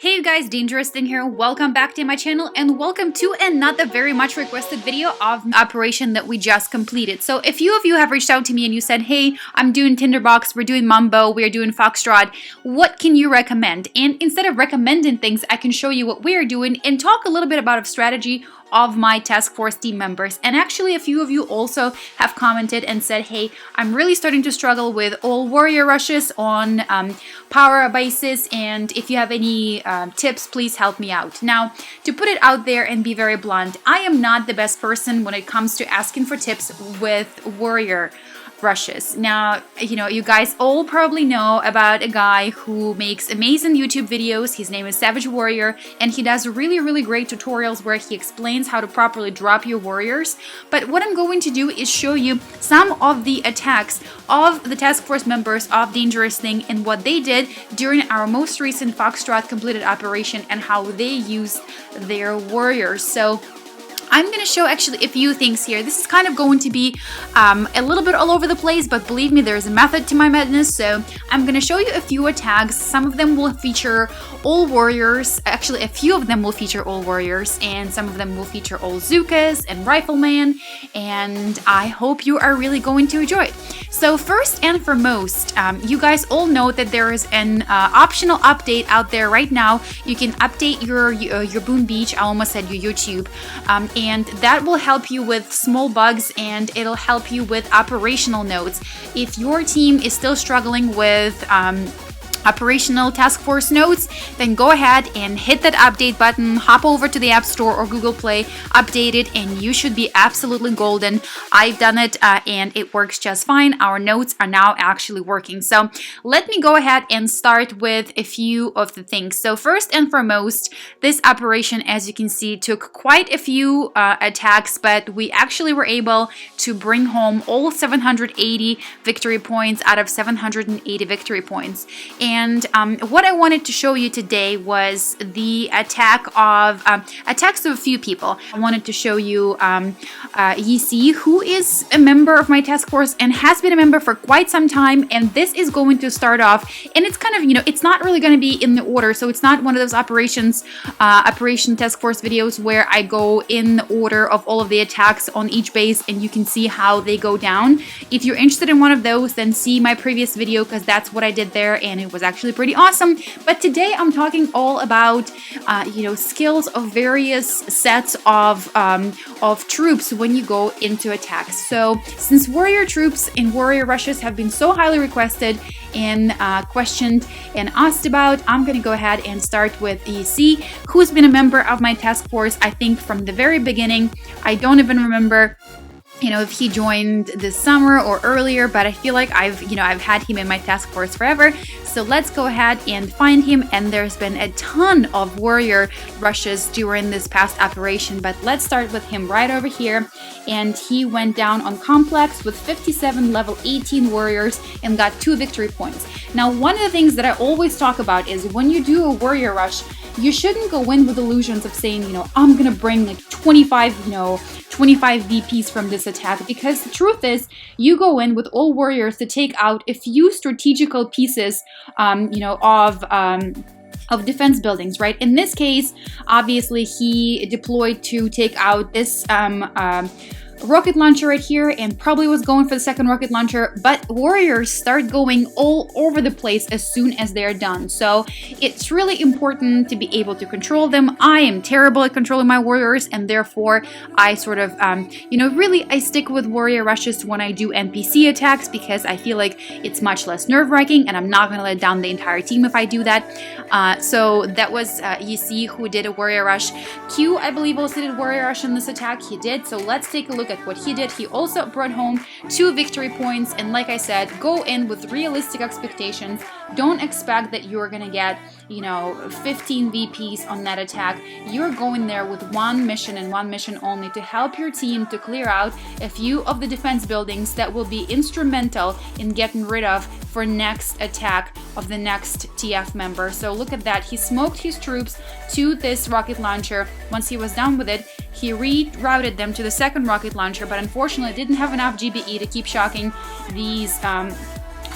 Hey guys, DangerousThing here. Welcome back to my channel and welcome to another very much requested video of operation that we just completed. So a few of you have reached out to me and you said, hey, I'm doing Tinderbox, we're doing Mumbo, we're doing Foxtrot. What can you recommend? And instead of recommending things, I can show you what we're doing and talk a little bit about a strategy of my task force team members. And actually a few of you also have commented and said, hey, I'm really starting to struggle with all warrior rushes on power basis, and if you have any tips, please help me out. Now, to put it out there and be very blunt, I am not the best person when it comes to asking for tips with warrior rushes. Now, you guys all probably know about a guy who makes amazing YouTube videos. His name is Savage Warrior, and he does really great tutorials where he explains how to properly drop your warriors. But what I'm going to do is show you some of the attacks of the task force members of DangerousThing and what they did during our most recent Foxtrot completed operation and how they used their warriors. So I'm going to show actually a few things here. This is kind of going to be a little bit all over the place, but believe me, there's a method to my madness. So I'm going to show you a few attacks. Some of them will feature all warriors. Actually, a few of them will feature all warriors, and some of them will feature all Zukas and Rifleman, and I hope you are really going to enjoy it. So first and foremost, you guys all know that there is an optional update out there right now. You can update your Boom Beach, I almost said your YouTube, and that will help you with small bugs and it'll help you with operational nodes. If your team is still struggling with operational task force nodes, then go ahead and hit that update button, hop over to the App Store or Google Play, update it, and you should be absolutely golden. I've done it and it works just fine. Our nodes are now actually working. So let me go ahead and start with a few of the things. So first and foremost, this operation, as you can see, took quite a few attacks, but we actually were able to bring home all 780 victory points out of 780 victory points. And what I wanted to show you today was the attacks of a few people. I wanted to show you Yisi, who is a member of my task force and has been a member for quite some time. And this is going to start off, and it's kind of, it's not really going to be in the order. So it's not one of those operation task force videos where I go in the order of all of the attacks on each base and you can see how they go down. If you're interested in one of those, then see my previous video because that's what I did there and it was actually pretty awesome. But today I'm talking all about skills of various sets of troops when you go into attacks. So since warrior troops and warrior rushes have been so highly requested and questioned and asked about, I'm gonna go ahead and start with EC, who's been a member of my task force I think from the very beginning. I don't even remember if he joined this summer or earlier, but I feel like I've had him in my task force forever. So let's go ahead and find him. And there's been a ton of warrior rushes during this past operation, but let's start with him right over here. And he went down on complex with 57 level 18 warriors and got 2 victory points. Now, one of the things that I always talk about is when you do a warrior rush, you shouldn't go in with illusions of saying, I'm gonna bring like 25 VPs from this attack, because the truth is you go in with all warriors to take out a few strategical pieces of defense buildings, right? In this case, obviously he deployed to take out this rocket launcher right here and probably was going for the second rocket launcher, but warriors start going all over the place as soon as they're done. So it's really important to be able to control them. I am terrible at controlling my warriors, and therefore I sort of really I stick with warrior rushes when I do NPC attacks because I feel like it's much less nerve-wracking and I'm not going to let down the entire team if I do that. So that was Yisi who did a warrior rush. Q, I believe, also did warrior rush in this attack. He did. So let's take a look at what he did. He also brought home 2 victory points, and like I said, go in with realistic expectations. Don't expect that you're gonna get 15 VPs on that attack. You're going there with one mission and one mission only to help your team to clear out a few of the defense buildings that will be instrumental in getting rid of for next attack of the next TF member. So look at that. He smoked his troops to this rocket launcher. Once he was done with it, he rerouted them to the second rocket launcher, but unfortunately didn't have enough GBE to keep shocking these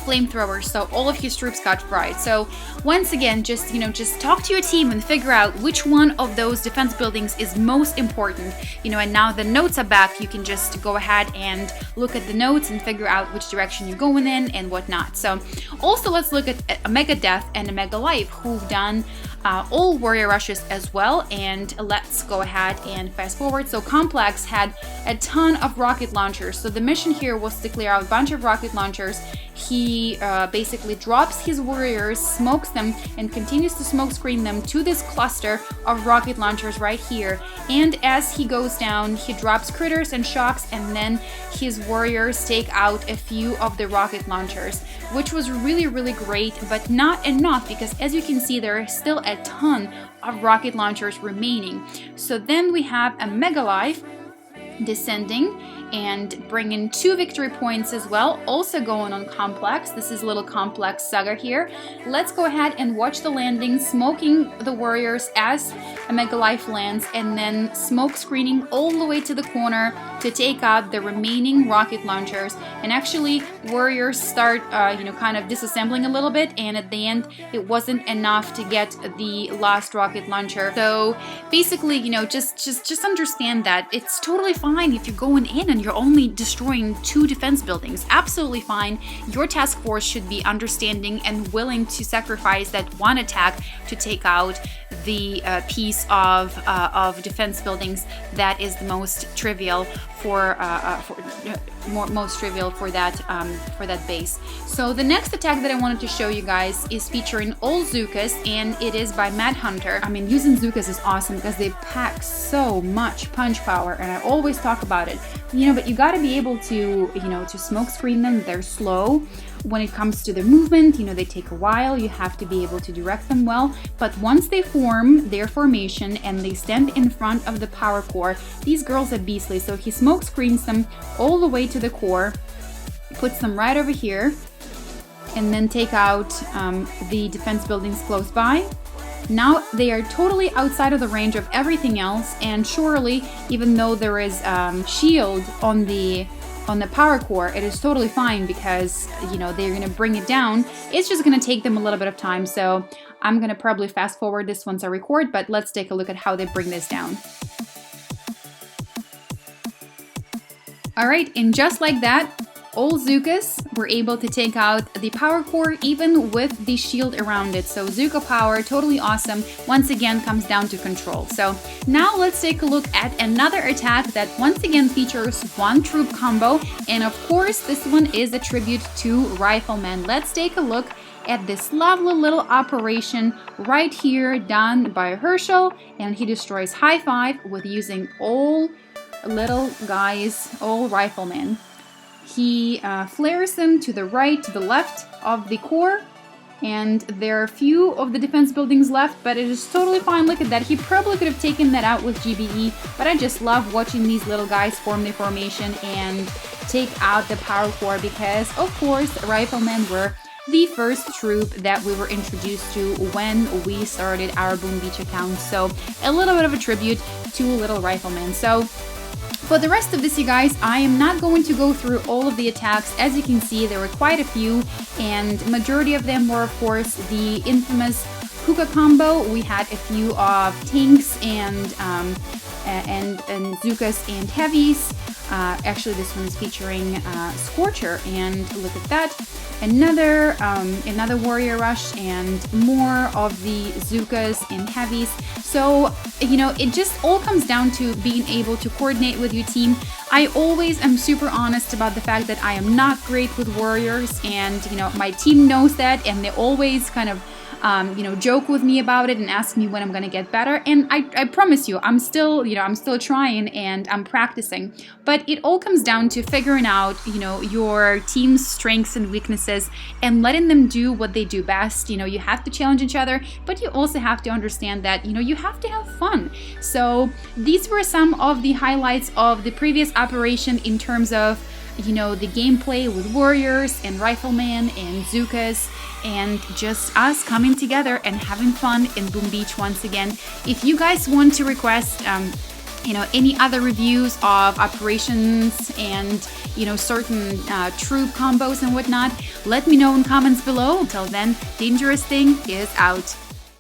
flamethrowers, so all of his troops got fried. So once again, just talk to your team and figure out which one of those defense buildings is most important. And now the notes are back. You can just go ahead and look at the notes and figure out which direction you're going in and whatnot. So also let's look at a Mega Death and a Mega Life, who've done all warrior rushes as well. And let's go ahead and fast forward. So Complex had a ton of rocket launchers. So the mission here was to clear out a bunch of rocket launchers. He basically drops his warriors, smokes them, and continues to smoke screen them to this cluster of rocket launchers right here. And as he goes down, he drops critters and shocks, and then his warriors take out a few of the rocket launchers, which was really, really great, but not enough, because as you can see, there are still a ton of rocket launchers remaining. So then we have a Mega Life descending and bringing 2 victory points as well, also going on Complex. This is little Complex Saga here. Let's go ahead and watch the landing, smoking the warriors as a Mega Life lands, and then smoke screening all the way to the corner to take out the remaining rocket launchers. And actually, warriors start, kind of disassembling a little bit, and at the end, it wasn't enough to get the last rocket launcher. So basically, just understand that it's totally fine if you're going in and you're only destroying 2 defense buildings. Absolutely fine. Your task force should be understanding and willing to sacrifice that one attack to take out the piece of defense buildings that is the most trivial for that base. So the next attack that I wanted to show you guys is featuring all Zukas, and it is by Mad Hunter. I mean, using Zukas is awesome because they pack so much punch power, and I always talk about it. But you got to be able to to smoke screen them. They're slow when it comes to the movement. They take a while. You have to be able to direct them well. But once they form their formation and they stand in front of the power core, these girls are beastly. So he smoke screens them all the way to the core, puts them right over here, and then take out the defense buildings close by. Now they are totally outside of the range of everything else, and surely, even though there is shield on the power core, it is totally fine because they're gonna bring it down. It's just gonna take them a little bit of time, so I'm gonna probably fast forward this once I record, but let's take a look at how they bring this down. Alright, and just like that, all Zukas were able to take out the power core even with the shield around it. So Zuka power, totally awesome. Once again, comes down to control. So now let's take a look at another attack that once again features 1 troop combo. And of course, this one is a tribute to Rifleman. Let's take a look at this lovely little operation right here done by Herschel. And he destroys High Five with using all little guys, all Riflemen. He flares them to the right, to the left of the core, and there are a few of the defense buildings left, but it is totally fine. Look at that. He probably could have taken that out with GBE, but I just love watching these little guys form their formation and take out the power core because, of course, Riflemen were the first troop that we were introduced to when we started our Boom Beach account. So a little bit of a tribute to Little Rifleman. So for the rest of this, you guys, I am not going to go through all of the attacks. As you can see, there were quite a few, and majority of them were, of course, the infamous Kuka combo. We had a few of tanks and Zukas and heavies. Actually, this one is featuring Scorcher, and look at that. Another warrior rush and more of the Zukas and heavies. So, it just all comes down to being able to coordinate with your team. I always am super honest about the fact that I am not great with warriors, and, my team knows that, and they always kind of joke with me about it and ask me when I'm gonna get better. And I promise you, I'm still trying and I'm practicing. But it all comes down to figuring out, your team's strengths and weaknesses and letting them do what they do best. You have to challenge each other, but you also have to understand that, you have to have fun. So these were some of the highlights of the previous operation in terms of, the gameplay with warriors and Rifleman and Zukas, and just us coming together and having fun in Boom Beach once again. If you guys want to request any other reviews of operations and, certain troop combos and whatnot, let me know in comments below. Until then, Dangerous Thing is out.